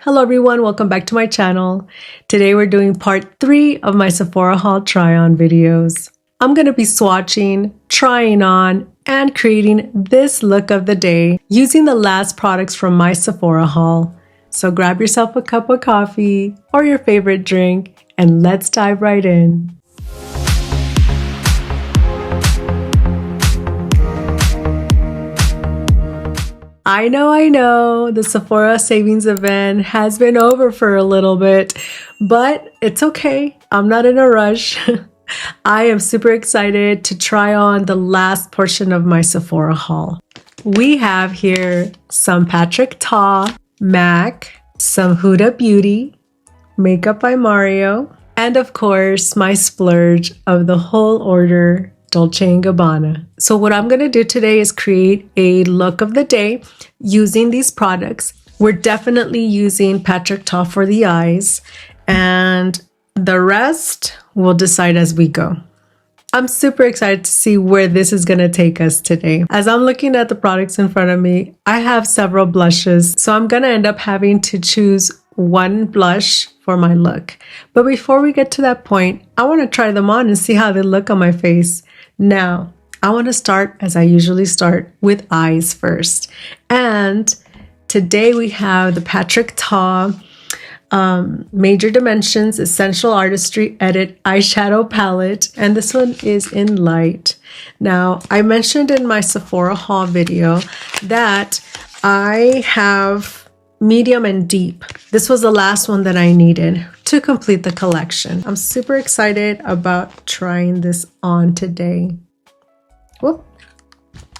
Hello everyone, welcome back to my channel. Today we're doing part 3 of my Sephora haul try-on videos. I'm going to be swatching, trying on, and creating this look of the day using the last products from my Sephora haul. So grab yourself a cup of coffee or your favorite drink and let's dive right in. I know, the Sephora savings event has been over for a little bit, but it's okay. I'm not in a rush. I am super excited to try on the last portion of my Sephora haul. We have here some Patrick Ta, MAC, some Huda Beauty, Makeup by Mario, and of course my splurge of the whole order, Dolce & Gabbana. So what I'm going to do today is create a look of the day using these products. We're definitely using Patrick Ta for the eyes, and the rest we'll decide as we go. I'm super excited to see where this is going to take us today. As I'm looking at the products in front of me, I have several blushes, so I'm going to end up having to choose one blush for my look. But before we get to that point, I want to try them on and see how they look on my face. Now, I want to start, as I usually start, with eyes first. And today we have the Patrick Ta Major Dimensions Essential Artistry Edit Eyeshadow Palette. And this one is in light. Now, I mentioned in my Sephora haul video that I have medium and deep. This was the last one that I needed to complete the collection. I'm super excited about trying this on today. Whoop,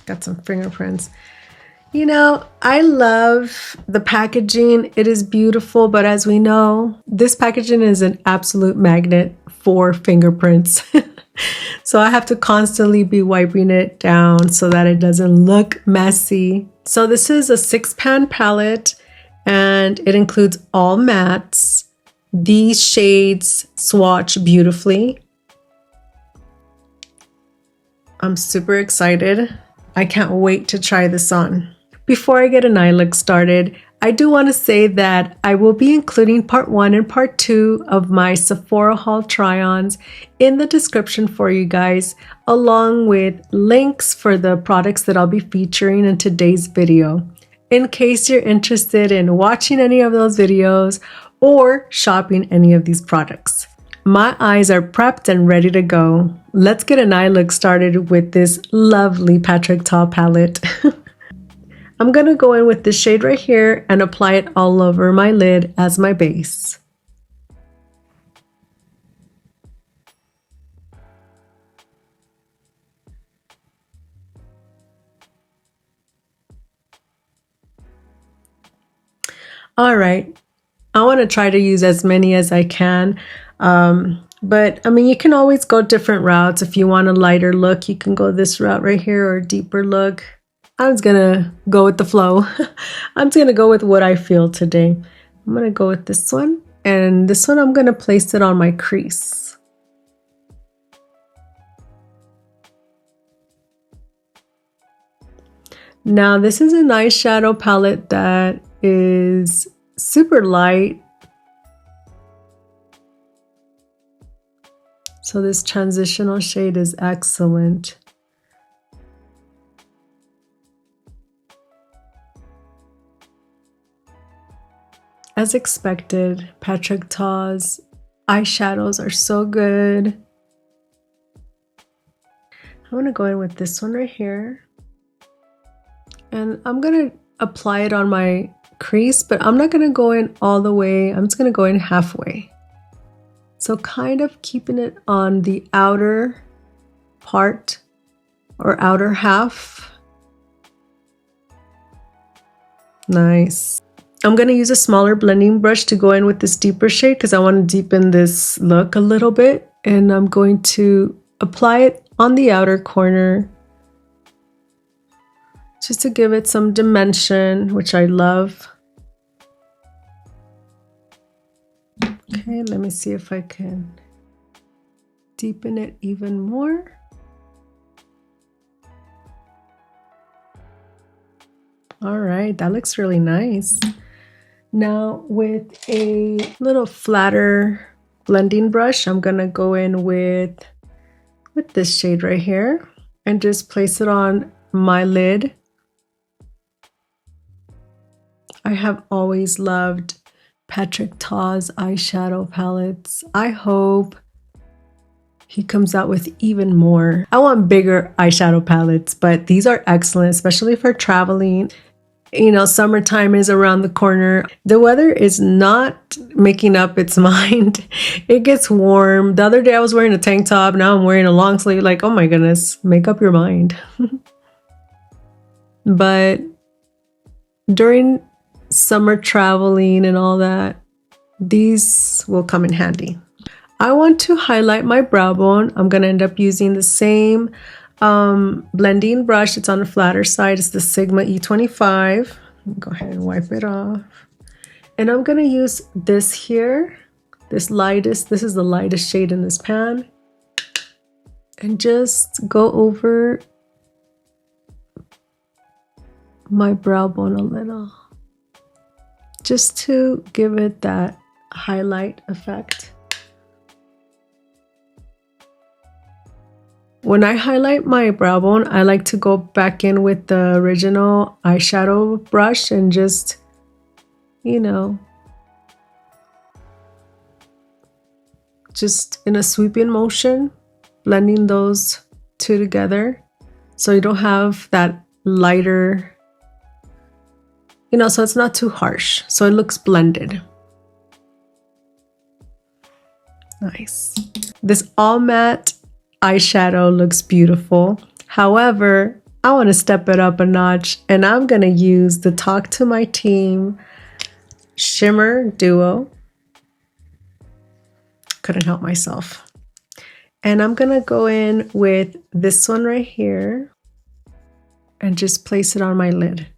got some fingerprints. You know, I love the packaging. It is beautiful, but as we know, this packaging is an absolute magnet for fingerprints. So I have to constantly be wiping it down so that it doesn't look messy. So this is a 6-pan palette, and it includes all mattes. These shades swatch beautifully. I'm super excited. I can't wait to try this on. Before I get an eye look started, I do want to say that I will be including part 1 and part 2 of my Sephora haul try-ons in the description for you guys, along with links for the products that I'll be featuring in today's video, in case you're interested in watching any of those videos or shopping any of these products. My eyes are prepped and ready to go. Let's get an eye look started with this lovely Patrick Ta palette. I'm going to go in with this shade right here and apply it all over my lid as my base. All right, I want to try to use as many as I can. But I mean, you can always go different routes. If you want a lighter look, you can go this route right here, or a deeper look. I'm just gonna go with the flow. I'm just gonna go with what I feel today. I'm gonna go with this one, and this one I'm gonna place it on my crease. Now this is an eyeshadow palette that is super light. So this transitional shade is excellent. As expected, Patrick Ta's eyeshadows are so good. I'm going to go in with this one right here. And I'm going to apply it on my crease, but I'm not going to go in all the way. I'm just going to go in halfway. So kind of keeping it on the outer part or outer half. Nice. I'm going to use a smaller blending brush to go in with this deeper shade because I want to deepen this look a little bit. And I'm going to apply it on the outer corner just to give it some dimension, which I love. Okay, let me see if I can deepen it even more. All right, that looks really nice. Now with a little flatter blending brush, I'm gonna go in with this shade right here and just place it on my lid. I have always loved Patrick Ta's eyeshadow palettes. I hope he comes out with even more. I want bigger eyeshadow palettes, but these are excellent, especially for traveling. You know, summertime is around the corner. The weather is not making up its mind. It gets warm. The other day I was wearing a tank top. Now I'm wearing a long sleeve. Like, oh my goodness, make up your mind. But during summer traveling and all that, these will come in handy. I want to highlight my brow bone. I'm going to end up using the same blending brush. It's on the flatter side. It's the Sigma E25. Go ahead and wipe it off. And I'm going to use this here. This is the lightest shade in this pan. And just go over my brow bone a little. Just to give it that highlight effect. When I highlight my brow bone, I like to go back in with the original eyeshadow brush and just, you know, just in a sweeping motion, blending those two together so you don't have that lighter, you know, so it's not too harsh, so it looks blended. Nice. This all matte eyeshadow looks beautiful. However, I want to step it up a notch, and I'm going to use the Talk to My Team Shimmer Duo. Couldn't help myself. And I'm going to go in with this one right here and just place it on my lid.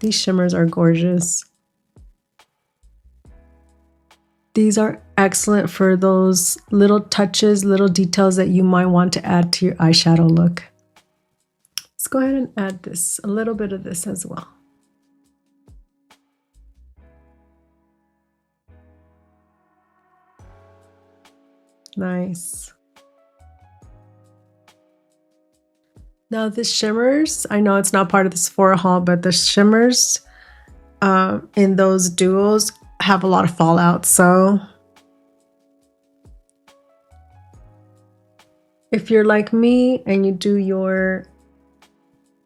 These shimmers are gorgeous. These are excellent for those little touches, little details that you might want to add to your eyeshadow look. Let's go ahead and add this, a little bit of this as well. Nice. Now the shimmers, I know it's not part of the Sephora haul, but the shimmers in those duos have a lot of fallout. So if you're like me and you do your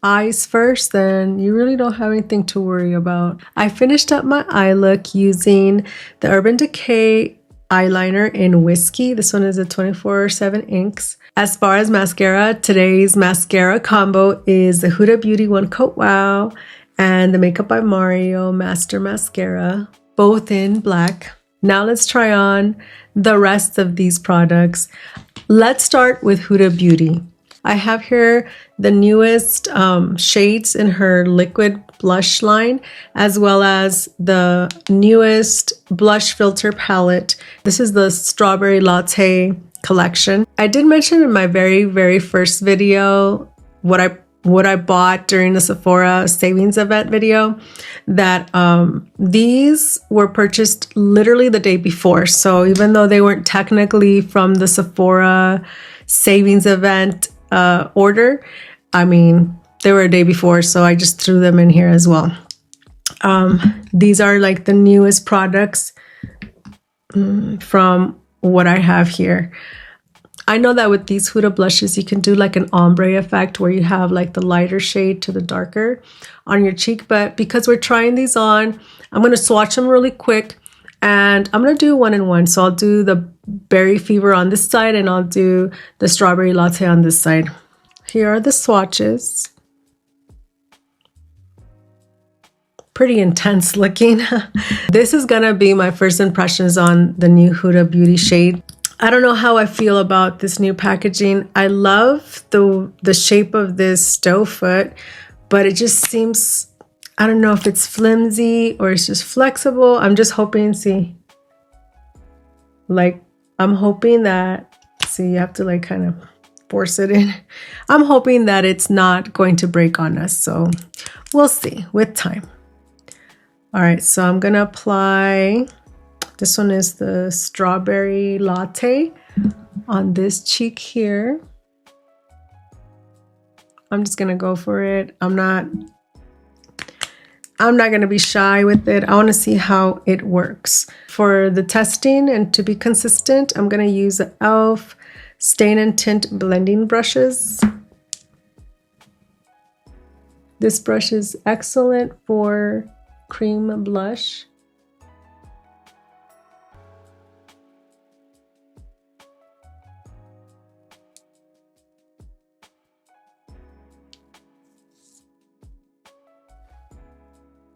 eyes first, then you really don't have anything to worry about. I finished up my eye look using the Urban Decay eyeliner in Whiskey. This one is a 24/7 inks. As far as mascara, today's mascara combo is the Huda Beauty One Coat Wow and the Makeup by Mario Master Mascara, both in black. Now let's try on the rest of these products. Let's start with Huda Beauty. I have here the newest shades in her liquid blush line, as well as the newest blush filter palette. This is the Strawberry Latte collection. I did mention in my very first video what I bought during the Sephora savings event video that these were purchased literally the day before. So even though they weren't technically from the Sephora savings event order, I mean, they were a day before, so I just threw them in here as well. These are like the newest products from what I have here. I know that with these Huda blushes, you can do like an ombre effect where you have like the lighter shade to the darker on your cheek. But because we're trying these on, I'm going to swatch them really quick. And I'm going to do one in one. So I'll do the Berry Fever on this side and I'll do the Strawberry Latte on this side. Here are the swatches. Pretty intense looking. This is going to be my first impressions on the new Huda Beauty shade. I don't know how I feel about this new packaging. I love the shape of this doe foot, but it just seems, I don't know if it's flimsy or it's just flexible. I'm just hoping, see, like, I'm hoping that, see, you have to like kind of force it in. I'm hoping that it's not going to break on us, so we'll see with time. All right, so I'm gonna apply, this one is the Strawberry Latte on this cheek here. I'm just gonna go for it. I'm not gonna be shy with it. I wanna see how it works. For the testing and to be consistent, I'm gonna use the e.l.f. Stain and Tint blending brushes. This brush is excellent for cream blush.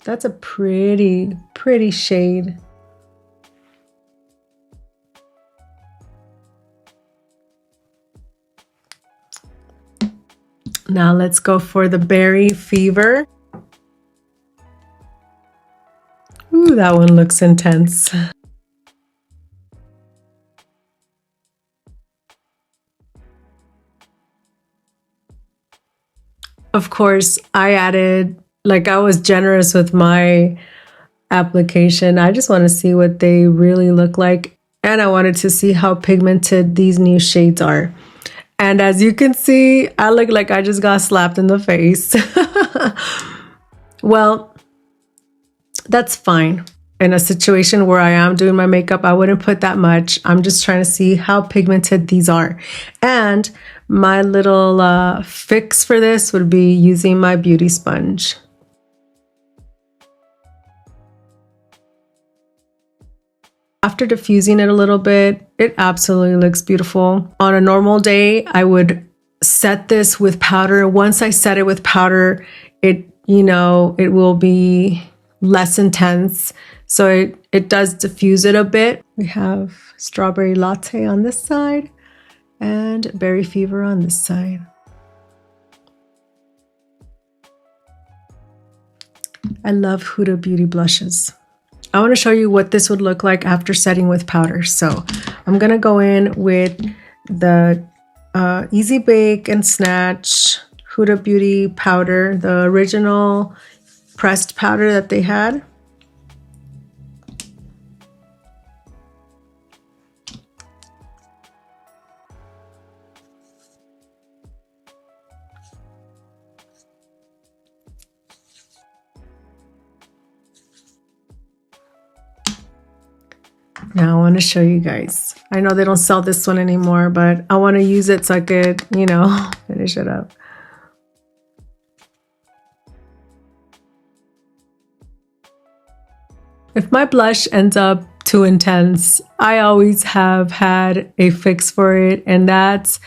That's a pretty shade. Now let's go for the Berry Fever. Ooh, that one looks intense. Of course, I added, like, I was generous with my application. I just want to see what they really look like. And I wanted to see how pigmented these new shades are. And as you can see, I look like I just got slapped in the face. Well, that's fine. In a situation where I am doing my makeup, I wouldn't put that much. I'm just trying to see how pigmented these are. And my little fix for this would be using my beauty sponge. After diffusing it a little bit, it absolutely looks beautiful. On a normal day, I would set this with powder. Once I set it with powder, it will be less intense. So it does diffuse it a bit. We have Strawberry Latte on this side and Berry Fever on this side. I love Huda Beauty blushes. I want to show you what this would look like after setting with powder. So I'm going to go in with the Easy Bake and Snatch Huda Beauty powder, the original pressed powder that they had. Now I want to show you guys. I know they don't sell this one anymore, but I want to use it so I could, finish it up. If my blush ends up too intense, I always have had a fix for it, and that's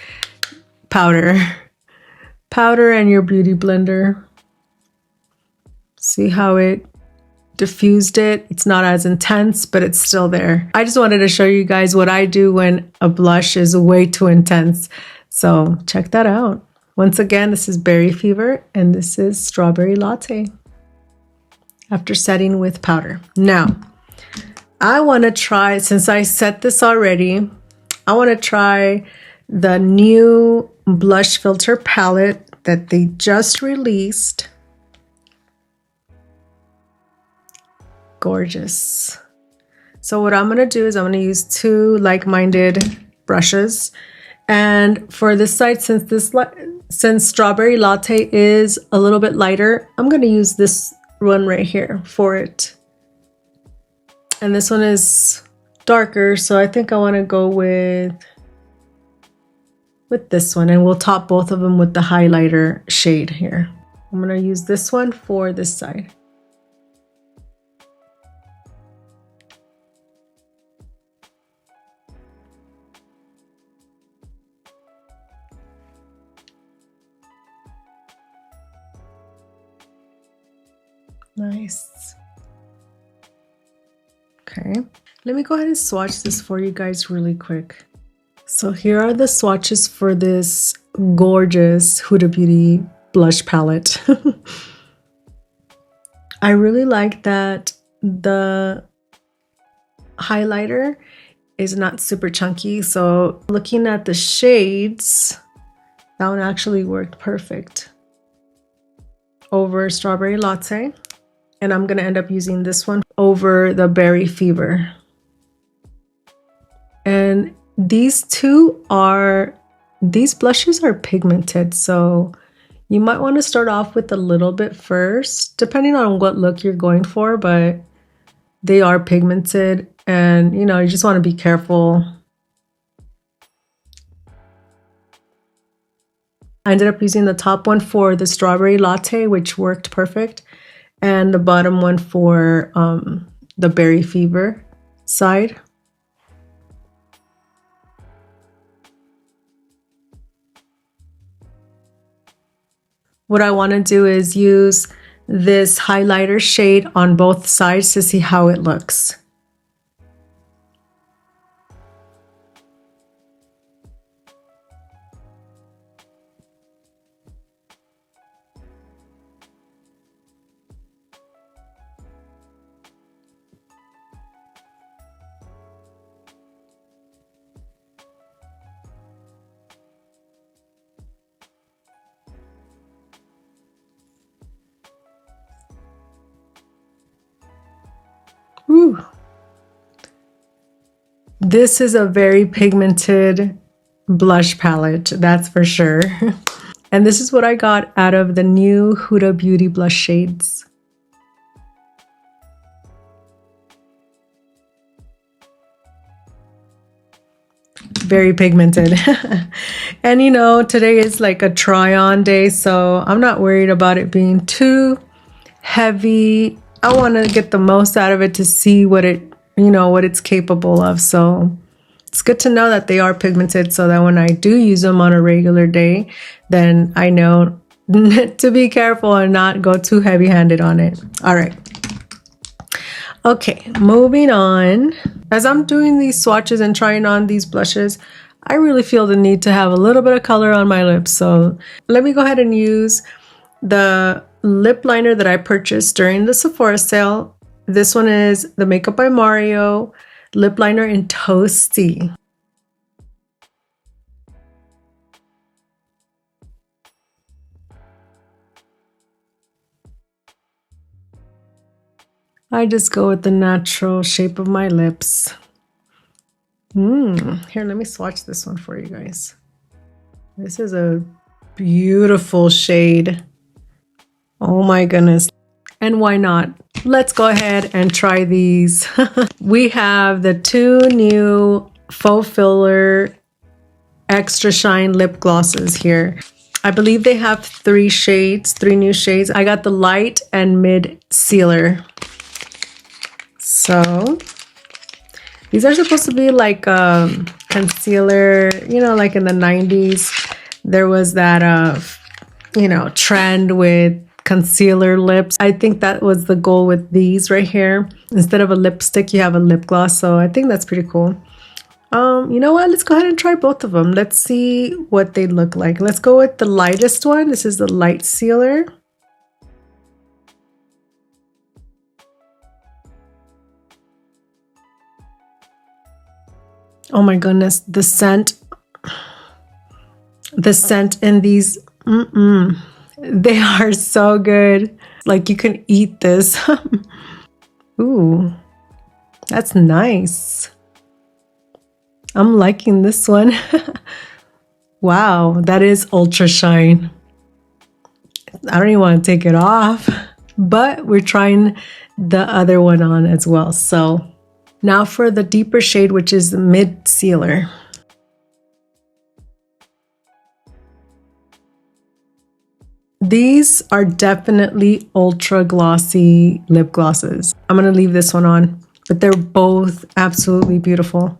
powder. Powder and your beauty blender. See how it diffused it? It's not as intense, but it's still there. I just wanted to show you guys what I do when a blush is way too intense. So check that out. Once again, this is Berry Fever and this is Strawberry Latte after setting with powder. Now, I want to try, since I set this already, I want to try the new blush filter palette that they just released. Gorgeous. So what I'm going to do is I'm going to use two like-minded brushes, and for this side, since Strawberry Latte is a little bit lighter, I'm going to use this one right here for it, and this one is darker, so I think I want to go with this one, and we'll top both of them with the highlighter shade here. I'm going to use this one for this side. Nice. Okay, let me go ahead and swatch this for you guys really quick. So here are the swatches for this gorgeous Huda Beauty blush palette. I really like that the highlighter is not super chunky. So looking at the shades, That one actually worked perfect over Strawberry Latte. And I'm going to end up using this one over the Berry Fever. And these blushes are pigmented, so you might want to start off with a little bit first, depending on what look you're going for, but they are pigmented and you just want to be careful. I ended up using the top one for the Strawberry Latte, which worked perfect, and the bottom one for the Berry Fever side. What I want to do is use this highlighter shade on both sides to see how it looks. Whew. This is a very pigmented blush palette, that's for sure. And this is what I got out of the new Huda Beauty blush shades. Very pigmented. And today is like a try-on day, so I'm not worried about it being too heavy. I want to get the most out of it to see what it's capable of. So it's good to know that they are pigmented, so that when I do use them on a regular day, then I know to be careful and not go too heavy-handed on it. All right. Okay, moving on. As I'm doing these swatches and trying on these blushes, I really feel the need to have a little bit of color on my lips. So let me go ahead and use the lip liner that I purchased during the Sephora sale. This one is the Makeup by Mario lip liner in Toasty. I just go with the natural shape of my lips. Here, let me swatch this one for you guys. This is a beautiful shade. Oh my goodness. And why not? Let's go ahead and try these. We have the two new Faux Filler Extra Shine lip glosses here. I believe they have three new shades. I got the light and mid sealer. So these are supposed to be like concealer, like in the 90s, there was that, trend with concealer lips. I think that was the goal with these right here. Instead of a lipstick, you have a lip gloss. So I think that's pretty cool. You know what? Let's go ahead and try both of them. Let's see what they look like. Let's go with the lightest one. This is the light sealer. Oh my goodness, the scent in these, they are so good. Like you can eat this. Ooh, that's nice. I'm liking this one. Wow, that is Ultra Shine. I don't even want to take it off, but we're trying the other one on as well. So now for the deeper shade, which is the mid sealer. These are definitely ultra glossy lip glosses. I'm going to leave this one on, but they're both absolutely beautiful.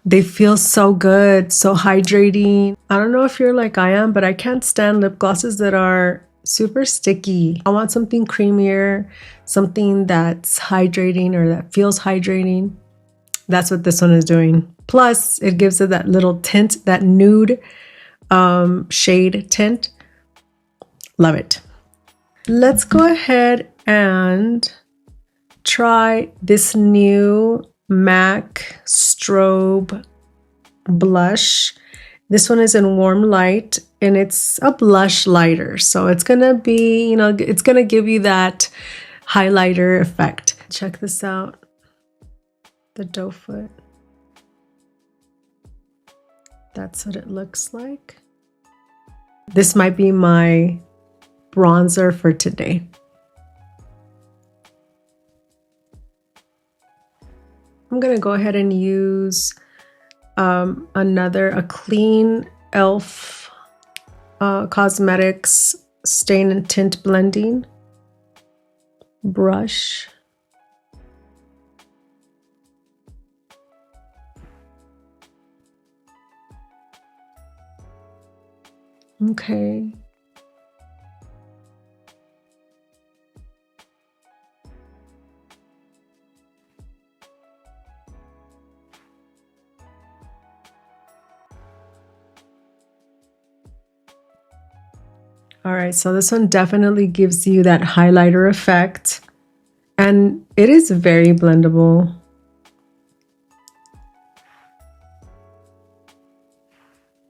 They feel so good, so hydrating. I don't know if you're like I am, but I can't stand lip glosses that are super sticky. I want something creamier, something that's hydrating or that feels hydrating. That's what this one is doing. Plus, it gives it that little tint, that nude shade tint. Love it. Let's go ahead and try this new MAC Strobe blush. This one is in Warm Light. and it's a blush lighter. So it's gonna be, you know, it's gonna give you that highlighter effect. Check this out, the doe foot. That's what it looks like. This might be my bronzer for today. I'm gonna go ahead and use a clean e.l.f. Cosmetics Stain and Tint Blending brush. Okay. All right, so this one definitely gives you that highlighter effect, and it is very blendable.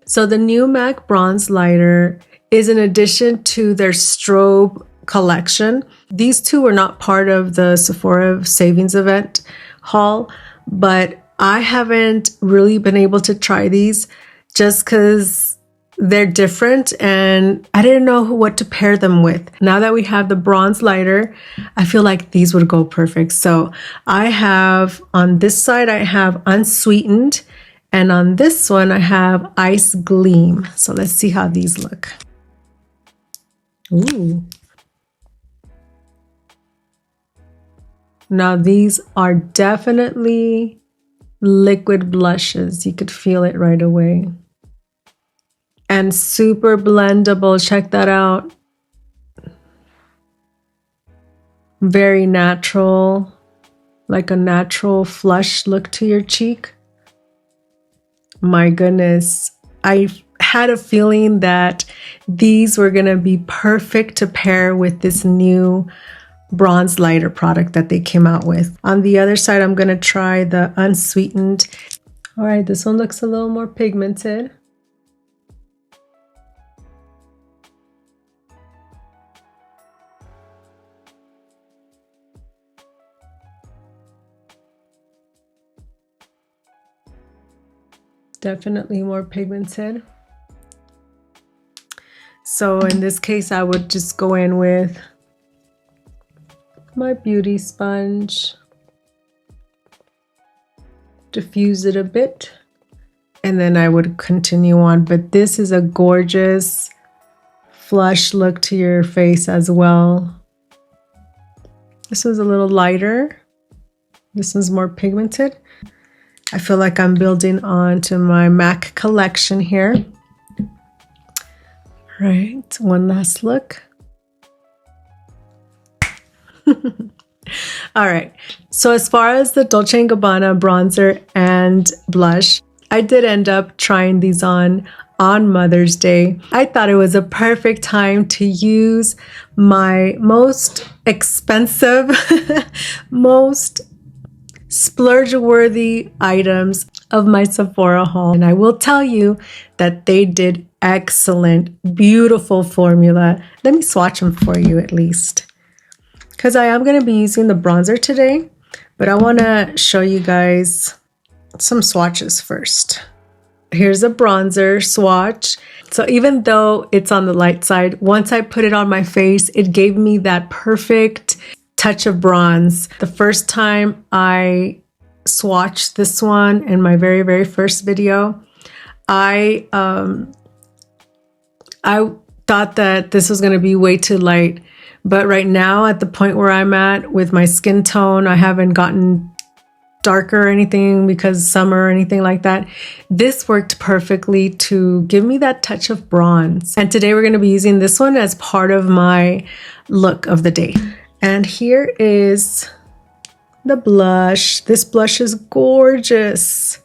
So the new MAC Bronze Lighter is in addition to their strobe collection. These two were not part of the Sephora savings event haul, but I haven't really been able to try these just because they're different and I didn't know what to pair them with. Now that we have the bronze lighter, I feel like these would go perfect. So I have, on this side, I have Unsweetened, and on this one, I have Ice Gleam. So let's see how these look. Ooh. Now these are definitely liquid blushes. You could feel it right away. And super blendable. Check that out. Very natural, like a natural flush look to your cheek. My goodness, I had a feeling that these were gonna be perfect to pair with this new bronze lighter product that they came out with. On the other side, I'm gonna try the Unsweetened. All right, this one looks a little more pigmented. Definitely more pigmented. So in this case, I would just go in with my beauty sponge, diffuse it a bit, and then I would continue on. But this is a gorgeous flush look to your face as well. This was a little lighter. This one's more pigmented. I feel like I'm building on to my MAC collection here. All right, one last look. All right, so as far as the Dolce Gabbana bronzer and blush, I did end up trying these on Mother's Day. I thought it was a perfect time to use my most expensive, most splurge-worthy items of my Sephora haul. And I will tell you that they did excellent, beautiful formula. Let me swatch them for you at least, because I am going to be using the bronzer today, but I want to show you guys some swatches first. Here's a bronzer swatch. So even though it's on the light side, once I put it on my face, it gave me that perfect touch of bronze. The first time I swatched this one in my very, very first video, I thought that this was going to be way too light. But right now, at the point where I'm at with my skin tone, I haven't gotten darker or anything because summer or anything like that. This worked perfectly to give me that touch of bronze. And today we're going to be using this one as part of my look of the day. And here is the blush. This blush is gorgeous.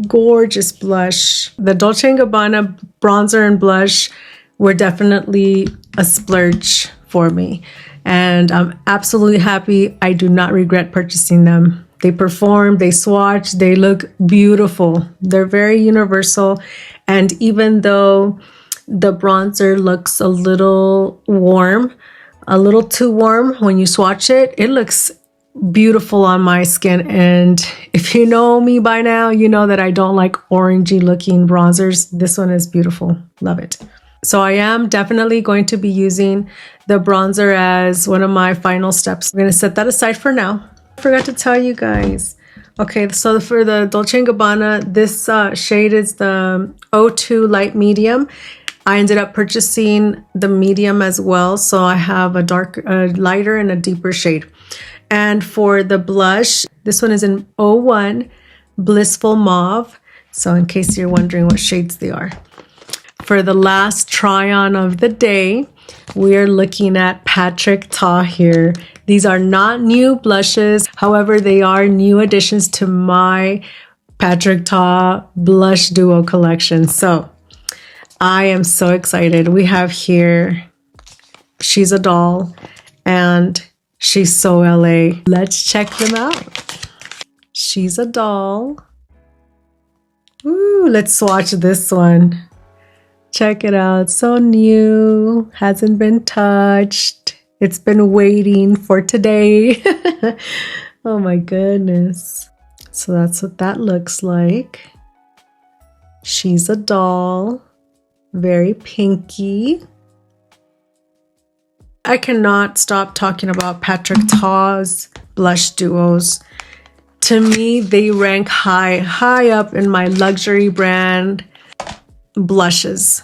Gorgeous blush. The Dolce & Gabbana bronzer and blush were definitely a splurge for me. And I'm absolutely happy. I do not regret purchasing them. They perform, they swatch, they look beautiful. They're very universal. And even though the bronzer looks a little warm, a little too warm. When you swatch it, it looks beautiful on my skin. And if you know me by now, you know that I don't like orangey looking bronzers. This one is beautiful. Love it. So I am definitely going to be using the bronzer as one of my final steps. I'm going to set that aside for now. I forgot to tell you guys. Okay, so for the Dolce & Gabbana, this shade is the O2 Light Medium. I ended up purchasing the medium as well. So I have a lighter and a deeper shade. And for the blush, this one is in 01 Blissful Mauve. So in case you're wondering what shades they are. For the last try on of the day, we are looking at Patrick Ta here. These are not new blushes. However, they are new additions to my Patrick Ta blush duo collection. So I am so excited. We have here She's a Doll and She's So LA. Let's check them out. She's a Doll. Ooh, let's swatch this one. Check it out. So new. Hasn't been touched. It's been waiting for today. Oh my goodness. So that's what that looks like. She's a Doll. Very pinky. I cannot stop talking about Patrick Ta's blush duos. To me, they rank high up in my luxury brand blushes.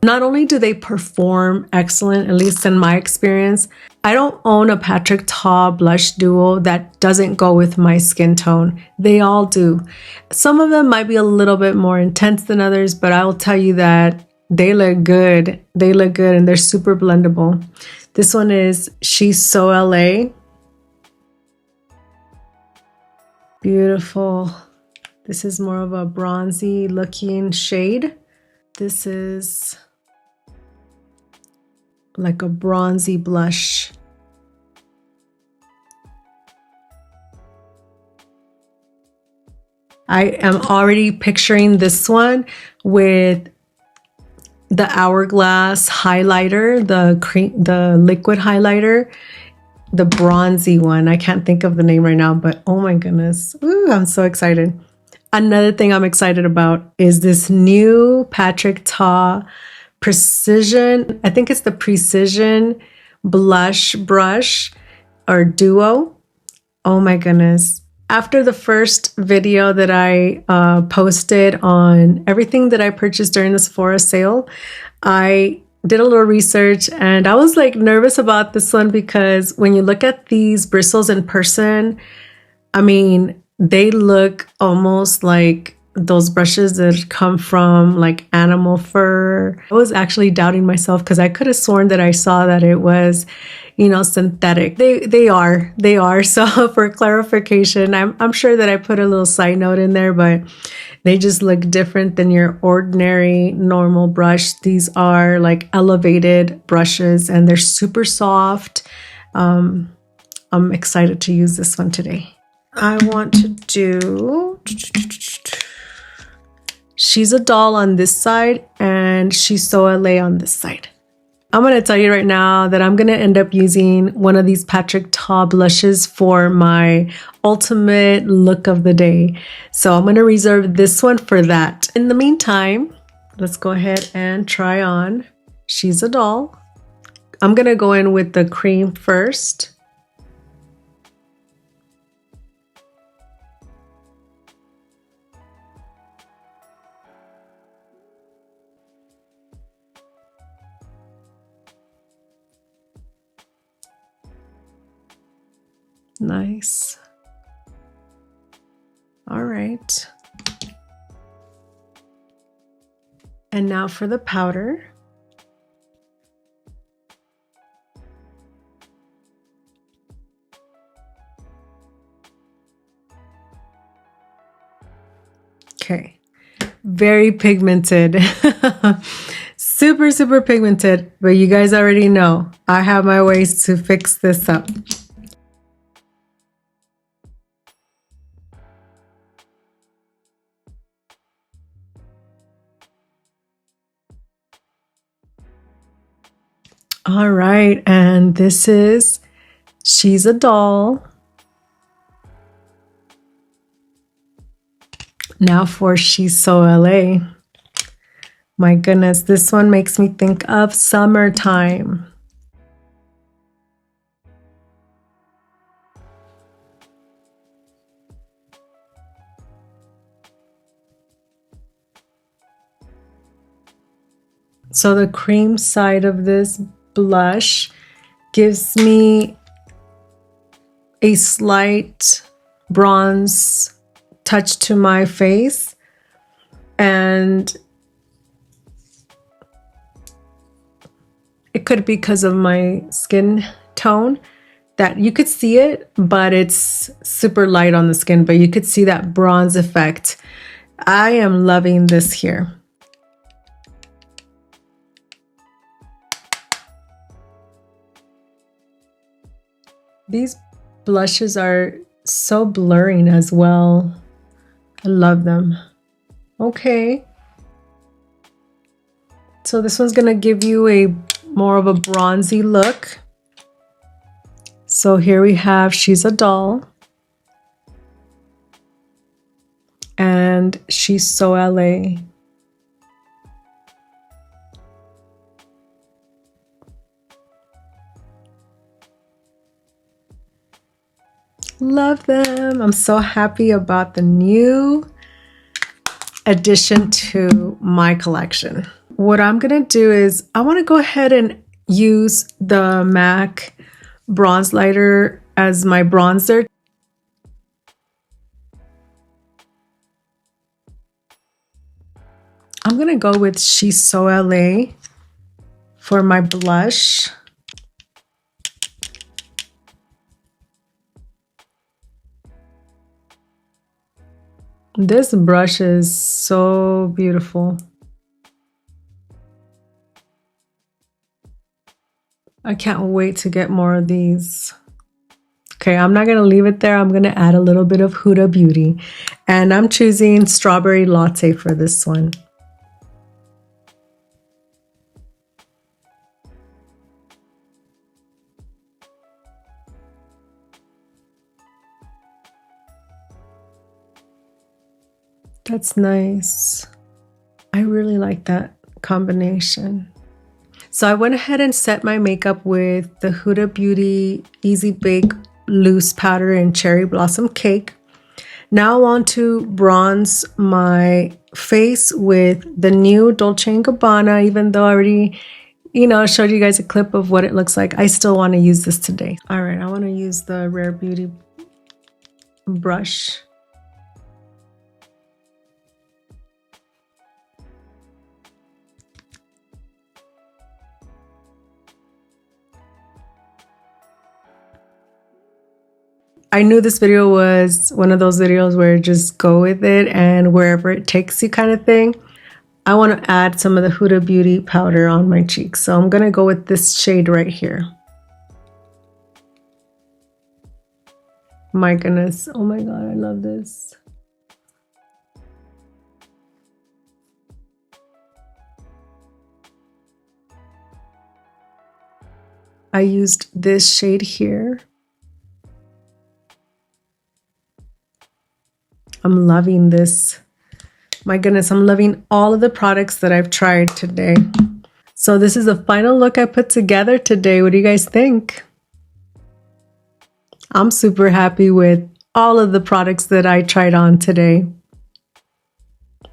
Not only do they perform excellent, at least in my experience, I don't own a Patrick Ta blush duo that doesn't go with my skin tone. They all do. Some of them might be a little bit more intense than others, but I will tell you that they look good. They look good and they're super blendable. This one is She's So LA. Beautiful. This is more of a bronzy looking shade. This is like a bronzy blush. I am already picturing this one with the Hourglass highlighter, the liquid highlighter, the bronzy one. I can't think of the name right now, but oh my goodness. Ooh, I'm so excited. Another thing I'm excited about is this new Patrick Ta Precision. I think it's the Precision Blush Brush or Duo. Oh my goodness. After the first video that I posted on everything that I purchased during the Sephora sale, I did a little research and I was like nervous about this one because when you look at these bristles in person, I mean, they look almost like those brushes that come from like animal fur. I was actually doubting myself because I could have sworn that I saw that it was, you know, synthetic. They are. So for clarification, I'm sure that I put a little side note in there, but they just look different than your ordinary normal brush. These are like elevated brushes and they're super soft. I'm excited to use this one today. I want to do She's a Doll on this side and She's So LA on this side. I'm going to tell you right now that I'm going to end up using one of these Patrick Ta blushes for my ultimate look of the day. So I'm going to reserve this one for that. In the meantime, let's go ahead and try on She's a Doll. I'm going to go in with the cream first. Nice. All right. And now for the powder. Okay. Very pigmented. Super pigmented, but you guys already know I have my ways to fix this up. All right, and this is She's a Doll. Now for She's So LA. My goodness, this one makes me think of summertime. So the cream side of this blush gives me a slight bronze touch to my face, and it could be because of my skin tone that you could see it, but it's super light on the skin, but you could see that bronze effect. I am loving this here. These blushes are so blurring as well. I love them. Okay. So this one's gonna give you a more of a bronzy look. So here we have She's a Doll. And She's So LA. Love them. I'm so happy about the new addition to my collection. What I'm gonna do is I want to go ahead and use the MAC bronze lighter as my bronzer. I'm gonna go with She's So LA for my blush. This brush is so beautiful. I can't wait to get more of these. Okay, I'm not going to leave it there. I'm going to add a little bit of Huda Beauty. And I'm choosing Strawberry Latte for this one. That's nice. I really like that combination. So I went ahead and set my makeup with the Huda Beauty Easy Bake Loose Powder and Cherry Blossom Cake. Now I want to bronze my face with the new Dolce Gabbana. Even though I already, showed you guys a clip of what it looks like, I still want to use this today. All right, I want to use the Rare Beauty brush. I knew this video was one of those videos where just go with it and wherever it takes you kind of thing. I want to add some of the Huda Beauty powder on my cheeks. So I'm going to go with this shade right here. My goodness. Oh my God, I love this. I used this shade here. I'm loving this. My goodness, I'm loving all of the products that I've tried today. So this is the final look I put together today. What do you guys think? I'm super happy with all of the products that I tried on today.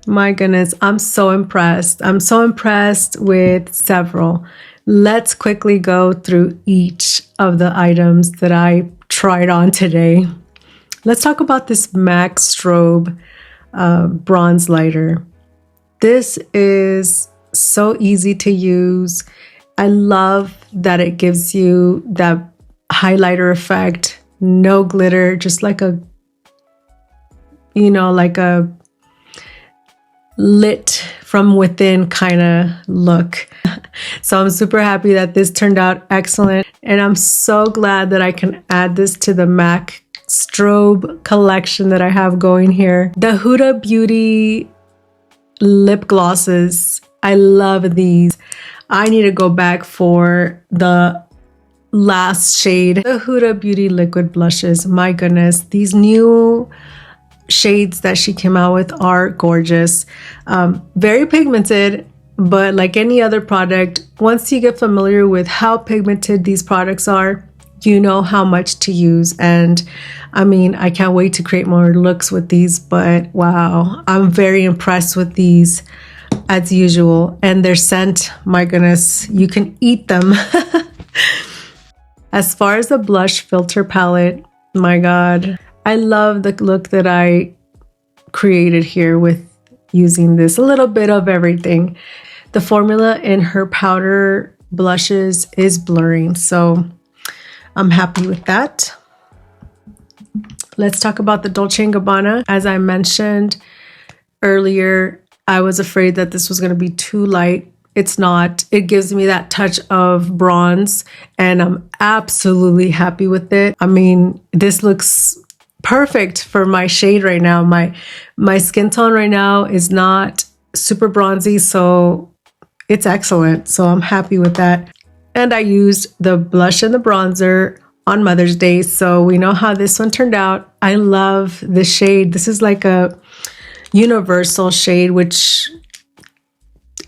My goodness, I'm so impressed. I'm so impressed with several. Let's quickly go through each of the items that I tried on today. Let's talk about this MAC Strobe bronze lighter. This is so easy to use. I love that it gives you that highlighter effect, no glitter, just like a, like a lit from within kind of look. So I'm super happy that this turned out excellent. And I'm so glad that I can add this to the MAC Strobe collection that I have going here. The Huda Beauty lip glosses, I love these. I need to go back for the last shade, the Huda Beauty Liquid Blushes. My goodness, these new shades that she came out with are gorgeous. Very pigmented, but like any other product, once you get familiar with how pigmented these products are, you know how much to use. And I mean, I can't wait to create more looks with these, but wow, I'm very impressed with these as usual. And their scent, my goodness, you can eat them. As far as the blush filter palette, my God, I love the look that I created here with using this, a little bit of everything. The formula in her powder blushes is blurring, so I'm happy with that. Let's talk about the Dolce & Gabbana. As I mentioned earlier, I was afraid that this was going to be too light. It's not. It gives me that touch of bronze, and I'm absolutely happy with it. I mean, this looks perfect for my shade right now. My skin tone right now is not super bronzy, so it's excellent. So I'm happy with that. And I used the blush and the bronzer on Mother's Day, so we know how this one turned out. I love this shade. This is like a universal shade, which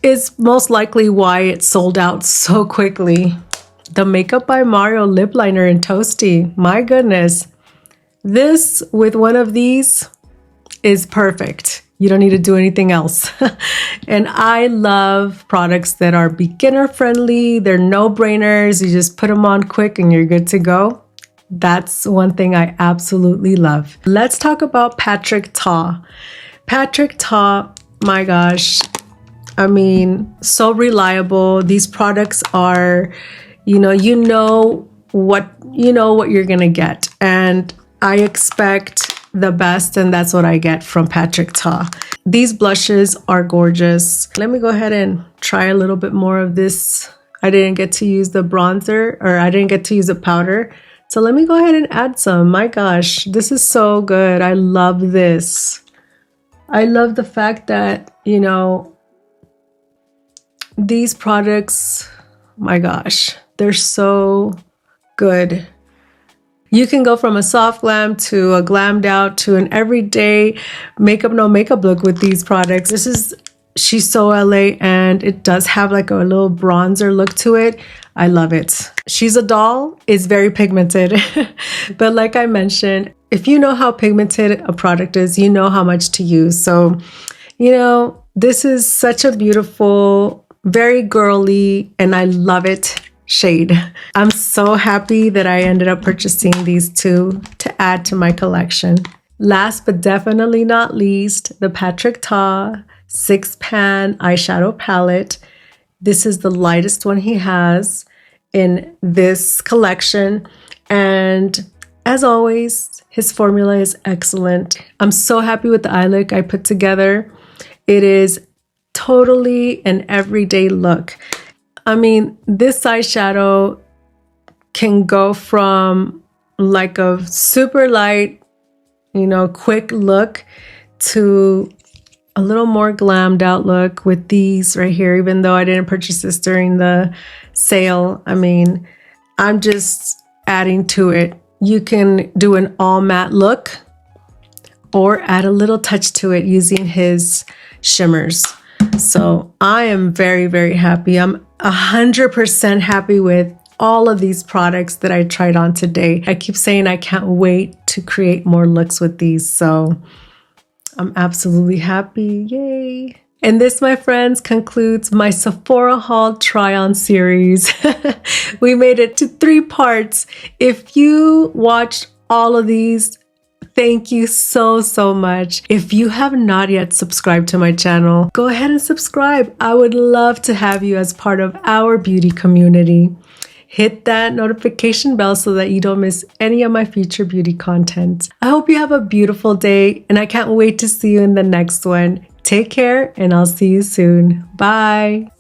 is most likely why it sold out so quickly. The Makeup by Mario lip liner in Toasty. My goodness. This with one of these is perfect. You don't need to do anything else. And I love products that are beginner friendly. They're no-brainers. You just put them on quick and you're good to go. That's one thing I absolutely love. Let's talk about Patrick Ta. Patrick Ta, my gosh. I mean, so reliable. These products are, you know what you're gonna get. And I expect the best, and that's what I get from Patrick Ta. These blushes are gorgeous. Let me go ahead and try a little bit more of this. I didn't get to use the bronzer, or I didn't get to use the powder. So let me go ahead and add some. My gosh, this is so good. I love this. I love the fact that, these products, my gosh, they're so good. You can go from a soft glam to a glammed out to an everyday makeup, no makeup look with these products. She's so LA, and it does have like a little bronzer look to it. I love it. She's a Doll is very pigmented, but like I mentioned, if you know how pigmented a product is, you know how much to use. So, this is such a beautiful, very girly, and I love it shade. I'm so happy that I ended up purchasing these two to add to my collection. Last but definitely not least, the Patrick Ta 6-pan eyeshadow palette. This is the lightest one he has in this collection, and as always, his formula is excellent. I'm so happy with the eye look I put together. It is totally an everyday look. I mean, this eyeshadow can go from like a super light, quick look to a little more glammed out look with these right here, even though I didn't purchase this during the sale. I mean, I'm just adding to it. You can do an all matte look or add a little touch to it using his shimmers. So I am very, very happy. I'm 100% happy with all of these products that I tried on today. I keep saying I can't wait to create more looks with these. So I'm absolutely happy. Yay. And this, my friends, concludes my Sephora haul try-on series. We made it to 3 parts. If you watched all of these, thank you so, so much. If you have not yet subscribed to my channel, go ahead and subscribe. I would love to have you as part of our beauty community. Hit that notification bell so that you don't miss any of my future beauty content. I hope you have a beautiful day, and I can't wait to see you in the next one. Take care, and I'll see you soon. Bye.